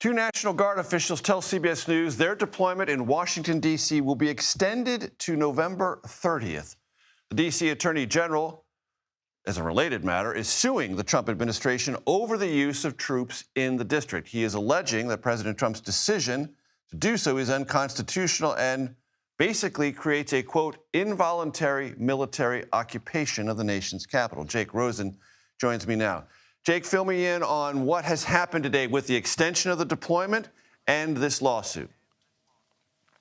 Two National Guard officials tell CBS News their deployment in Washington, D.C. will be extended to November 30th. The D.C. Attorney General, as a related matter, is suing the Trump administration over the use of troops in the district. He is alleging that President Trump's decision to do so is unconstitutional and basically creates a, quote, involuntary military occupation of the nation's capital. Jake Rosen joins me now. Jake, fill me in on what has happened today with the extension of the deployment and this lawsuit.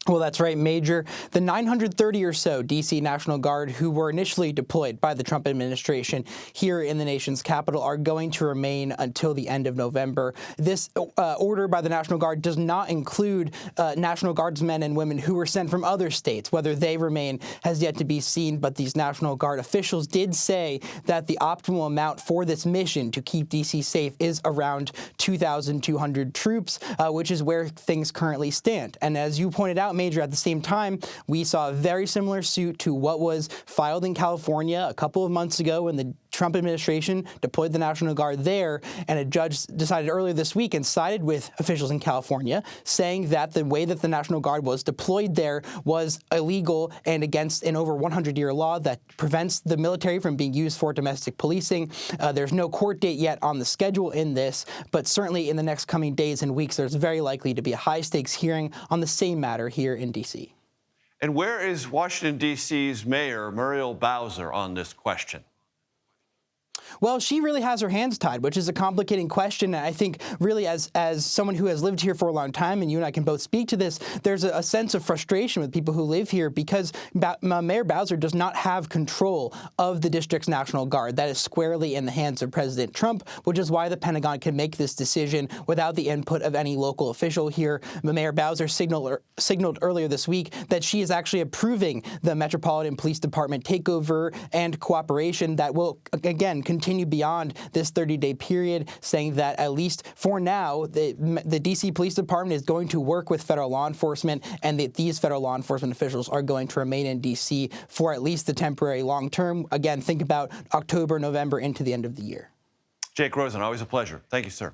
Well, that's right, Major. The 930 or so D.C. National Guard who were initially deployed by the Trump administration here in the nation's capital are going to remain until the end of November. This order by the National Guard does not include National Guardsmen and women who were sent from other states. Whether they remain has yet to be seen, but these National Guard officials did say that the optimal amount for this mission to keep D.C. safe is around 2,200 troops, which is where things currently stand. And as you pointed out, Major, at the same time, we saw a very similar suit to what was filed in California a couple of months ago when the Trump administration deployed the National Guard there, and a judge decided earlier this week and sided with officials in California, saying that the way that the National Guard was deployed there was illegal and against an over 100-year law that prevents the military from being used for domestic policing. There's no court date yet on the schedule in this, but certainly in the next coming days and weeks, there's very likely to be a high-stakes hearing on the same matter here in D.C. And where is Washington, D.C.'s Mayor Muriel Bowser on this question? Well, she really has her hands tied, which is a complicating question. And I think really as someone who has lived here for a long time, and you and I can both speak to this, there's a sense of frustration with people who live here because Mayor Bowser does not have control of the district's National Guard. That is squarely in the hands of President Trump, which is why the Pentagon can make this decision without the input of any local official here. Mayor Bowser signaled earlier this week that she is actually approving the Metropolitan Police Department takeover and cooperation that will, again, continue beyond this 30-day period, saying that at least for now, the D.C. Police Department is going to work with federal law enforcement, and that these federal law enforcement officials are going to remain in D.C. for at least the temporary long term. Again, think about October, November, into the end of the year. Jake Rosen, always a pleasure. Thank you, sir.